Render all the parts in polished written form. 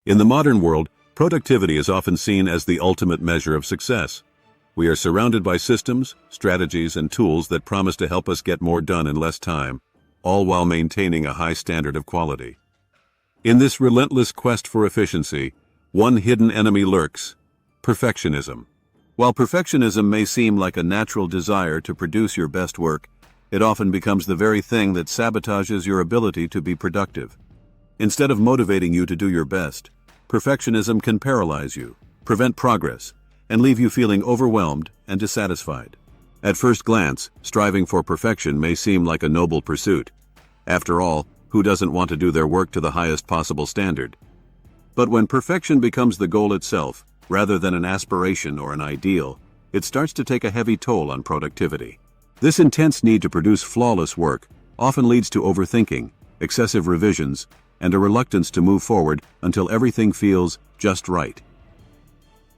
In the modern world, productivity is often seen as the ultimate measure of success. We are surrounded by systems, strategies, and tools that promise to help us get more done in less time, all while maintaining a high standard of quality. In this relentless quest for efficiency, one hidden enemy lurks: perfectionism. While perfectionism may seem like a natural desire to produce your best work, it often becomes the very thing that sabotages your ability to be productive. Instead of motivating you to do your best, perfectionism can paralyze you, prevent progress, and leave you feeling overwhelmed and dissatisfied. At first glance, striving for perfection may seem like a noble pursuit. After all, who doesn't want to do their work to the highest possible standard? But when perfection becomes the goal itself, rather than an aspiration or an ideal, it starts to take a heavy toll on productivity. This intense need to produce flawless work often leads to overthinking, excessive revisions, and a reluctance to move forward until everything feels just right.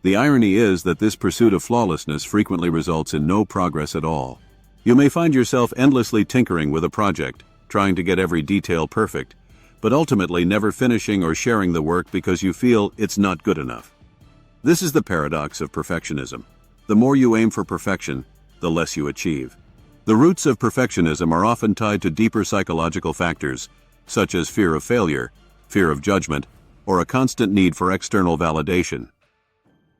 The irony is that this pursuit of flawlessness frequently results in no progress at all. You may find yourself endlessly tinkering with a project, trying to get every detail perfect, but ultimately never finishing or sharing the work because you feel it's not good enough. This is the paradox of perfectionism. The more you aim for perfection, the less you achieve. The roots of perfectionism are often tied to deeper psychological factors, such as fear of failure, fear of judgment, or a constant need for external validation.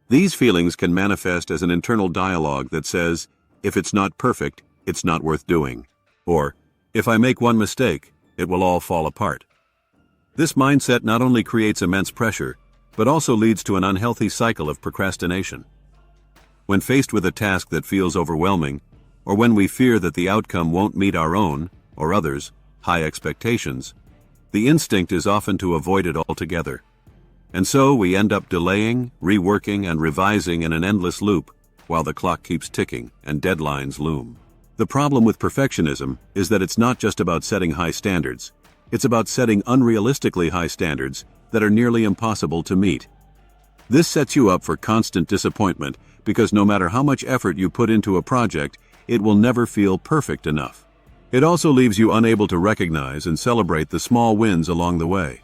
These feelings can manifest as an internal dialogue that says, if it's not perfect, it's not worth doing. Or, if I make one mistake, it will all fall apart. This mindset not only creates immense pressure, but also leads to an unhealthy cycle of procrastination. When faced with a task that feels overwhelming, or when we fear that the outcome won't meet our own, or others', high expectations, the instinct is often to avoid it altogether. And so we end up delaying, reworking, and revising in an endless loop, while the clock keeps ticking and deadlines loom. The problem with perfectionism is that it's not just about setting high standards. It's about setting unrealistically high standards that are nearly impossible to meet. This sets you up for constant disappointment because no matter how much effort you put into a project, it will never feel perfect enough. It also leaves you unable to recognize and celebrate the small wins along the way.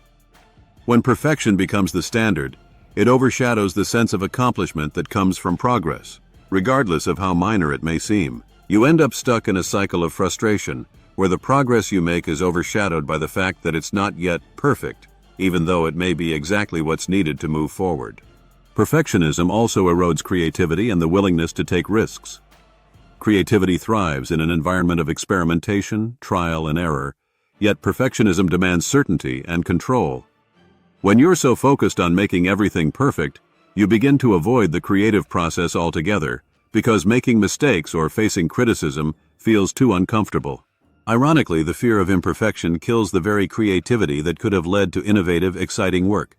When perfection becomes the standard, it overshadows the sense of accomplishment that comes from progress, regardless of how minor it may seem. You end up stuck in a cycle of frustration, where the progress you make is overshadowed by the fact that it's not yet perfect, even though it may be exactly what's needed to move forward. Perfectionism also erodes creativity and the willingness to take risks. Creativity thrives in an environment of experimentation, trial, and error, yet perfectionism demands certainty and control. When you're so focused on making everything perfect, you begin to avoid the creative process altogether, because making mistakes or facing criticism feels too uncomfortable. Ironically, the fear of imperfection kills the very creativity that could have led to innovative, exciting work.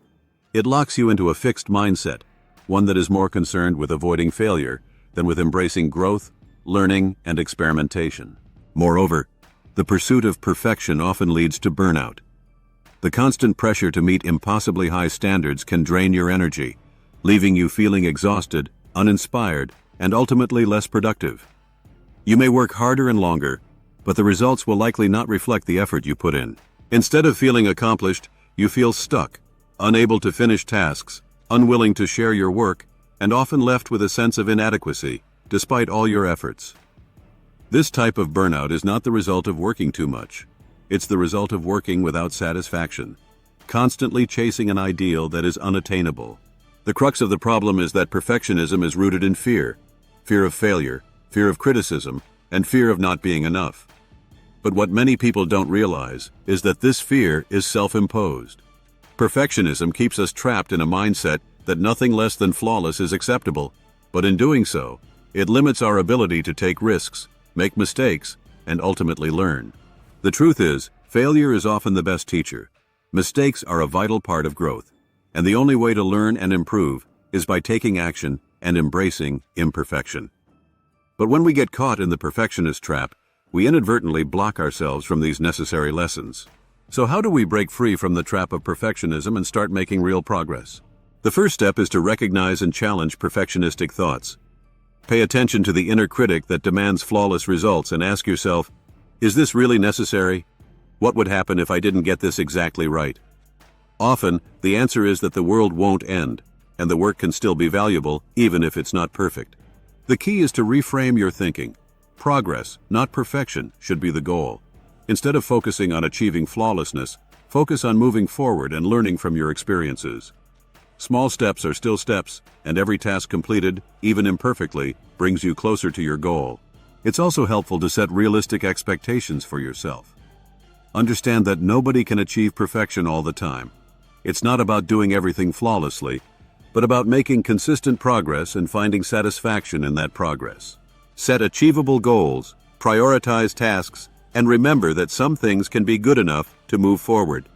It locks you into a fixed mindset, one that is more concerned with avoiding failure than with embracing growth, learning, and experimentation. Moreover, the pursuit of perfection often leads to burnout. The constant pressure to meet impossibly high standards can drain your energy, leaving you feeling exhausted, uninspired, and ultimately less productive. You may work harder and longer, but the results will likely not reflect the effort you put in. Instead of feeling accomplished, you feel stuck, unable to finish tasks, unwilling to share your work, and often left with a sense of inadequacy, despite all your efforts. This type of burnout is not the result of working too much. It's the result of working without satisfaction, constantly chasing an ideal that is unattainable. The crux of the problem is that perfectionism is rooted in fear of failure, fear of criticism, and fear of not being enough. But what many people don't realize is that this fear is self-imposed. Perfectionism keeps us trapped in a mindset that nothing less than flawless is acceptable, but in doing so, it limits our ability to take risks, make mistakes, and ultimately learn. The truth is, failure is often the best teacher. Mistakes are a vital part of growth, and the only way to learn and improve is by taking action and embracing imperfection. But when we get caught in the perfectionist trap, we inadvertently block ourselves from these necessary lessons. So how do we break free from the trap of perfectionism and start making real progress? The first step is to recognize and challenge perfectionistic thoughts. Pay attention to the inner critic that demands flawless results and ask yourself, is this really necessary? What would happen if I didn't get this exactly right? Often, the answer is that the world won't end, and the work can still be valuable, even if it's not perfect. The key is to reframe your thinking. Progress, not perfection, should be the goal. Instead of focusing on achieving flawlessness, focus on moving forward and learning from your experiences. Small steps are still steps, and every task completed, even imperfectly, brings you closer to your goal. It's also helpful to set realistic expectations for yourself. Understand that nobody can achieve perfection all the time. It's not about doing everything flawlessly, but about making consistent progress and finding satisfaction in that progress. Set achievable goals, prioritize tasks, and remember that some things can be good enough to move forward.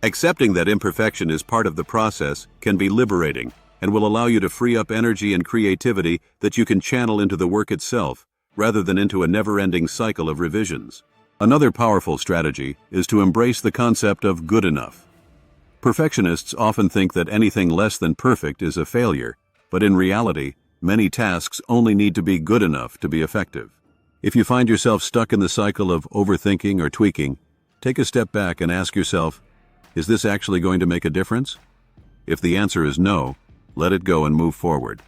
Accepting that imperfection is part of the process can be liberating and will allow you to free up energy and creativity that you can channel into the work itself, rather than into a never-ending cycle of revisions. Another powerful strategy is to embrace the concept of good enough. Perfectionists often think that anything less than perfect is a failure, but in reality, many tasks only need to be good enough to be effective. If you find yourself stuck in the cycle of overthinking or tweaking, take a step back and ask yourself, is this actually going to make a difference? If the answer is no, let it go and move forward.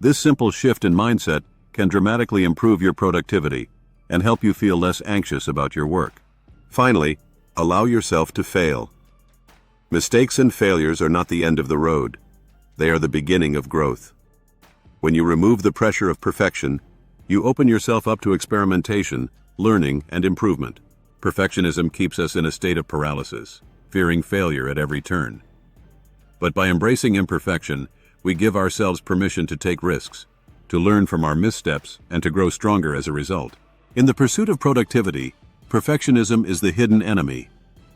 This simple shift in mindset can dramatically improve your productivity and help you feel less anxious about your work. Finally, allow yourself to fail. Mistakes and failures are not the end of the road. They are the beginning of growth. When you remove the pressure of perfection, you open yourself up to experimentation, learning, and improvement. Perfectionism keeps us in a state of paralysis, fearing failure at every turn. But by embracing imperfection, we give ourselves permission to take risks, to learn from our missteps, and to grow stronger as a result. In the pursuit of productivity, perfectionism is the hidden enemy.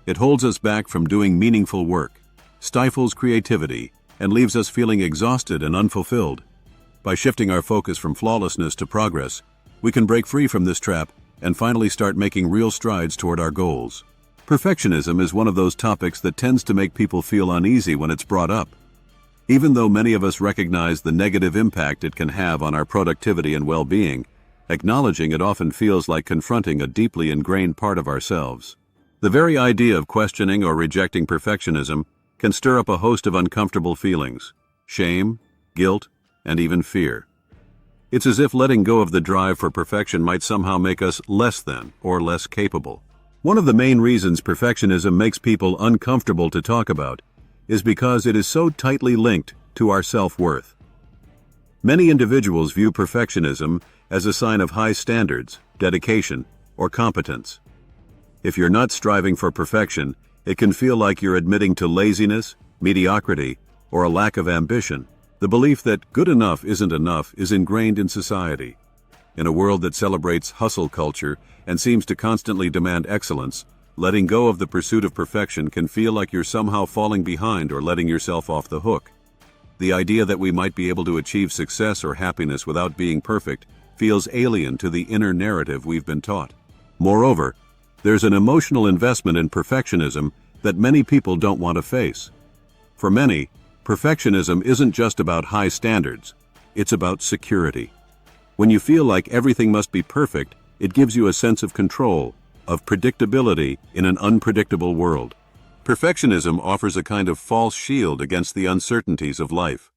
It holds us back from doing meaningful work, stifles creativity, and leaves us feeling exhausted and unfulfilled. By shifting our focus from flawlessness to progress, we can break free from this trap and finally start making real strides toward our goals. Perfectionism is one of those topics that tends to make people feel uneasy when it's brought up. Even though many of us recognize the negative impact it can have on our productivity and well-being, acknowledging it often feels like confronting a deeply ingrained part of ourselves. The very idea of questioning or rejecting perfectionism can stir up a host of uncomfortable feelings: shame, guilt, and even fear. It's as if letting go of the drive for perfection might somehow make us less than or less capable. One of the main reasons perfectionism makes people uncomfortable to talk about is because it is so tightly linked to our self-worth. Many individuals view perfectionism as a sign of high standards, dedication, or competence. If you're not striving for perfection, it can feel like you're admitting to laziness, mediocrity, or a lack of ambition. The belief that good enough isn't enough is ingrained in society. In a world that celebrates hustle culture and seems to constantly demand excellence, letting go of the pursuit of perfection can feel like you're somehow falling behind or letting yourself off the hook. The idea that we might be able to achieve success or happiness without being perfect feels alien to the inner narrative we've been taught. Moreover, there's an emotional investment in perfectionism that many people don't want to face. For many, perfectionism isn't just about high standards, it's about security. When you feel like everything must be perfect, it gives you a sense of control, of predictability in an unpredictable world. Perfectionism offers a kind of false shield against the uncertainties of life.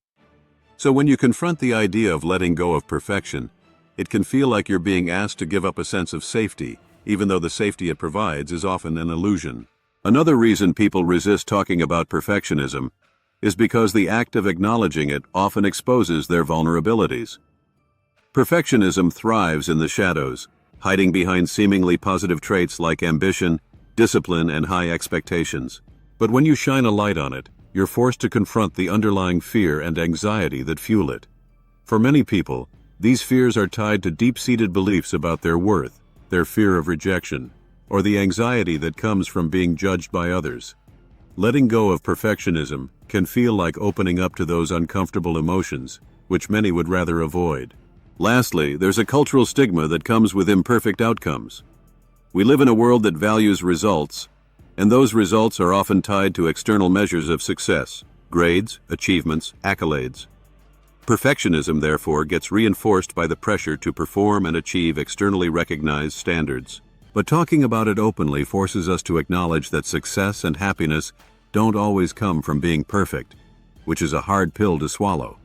So when you confront the idea of letting go of perfection, it can feel like you're being asked to give up a sense of safety, even though the safety it provides is often an illusion. Another reason people resist talking about perfectionism is because the act of acknowledging it often exposes their vulnerabilities. Perfectionism thrives in the shadows, hiding behind seemingly positive traits like ambition, discipline, and high expectations. But when you shine a light on it, you're forced to confront the underlying fear and anxiety that fuel it. For many people, these fears are tied to deep-seated beliefs about their worth, their fear of rejection, or the anxiety that comes from being judged by others. Letting go of perfectionism can feel like opening up to those uncomfortable emotions, which many would rather avoid. Lastly, there's a cultural stigma that comes with imperfect outcomes. We live in a world that values results, and those results are often tied to external measures of success: grades, achievements, accolades. Perfectionism, therefore, gets reinforced by the pressure to perform and achieve externally recognized standards. But talking about it openly forces us to acknowledge that success and happiness don't always come from being perfect, which is a hard pill to swallow,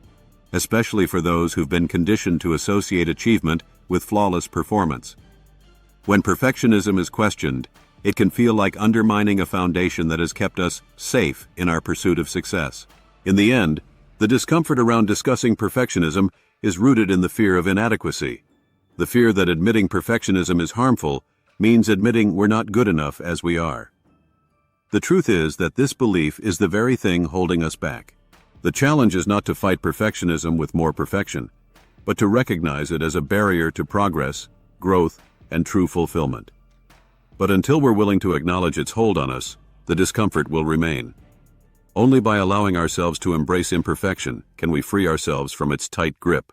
especially for those who've been conditioned to associate achievement with flawless performance. When perfectionism is questioned, it can feel like undermining a foundation that has kept us safe in our pursuit of success. In the end, the discomfort around discussing perfectionism is rooted in the fear of inadequacy. The fear that admitting perfectionism is harmful means admitting we're not good enough as we are. The truth is that this belief is the very thing holding us back. The challenge is not to fight perfectionism with more perfection, but to recognize it as a barrier to progress, growth, and true fulfillment. But until we're willing to acknowledge its hold on us, the discomfort will remain. Only by allowing ourselves to embrace imperfection can we free ourselves from its tight grip.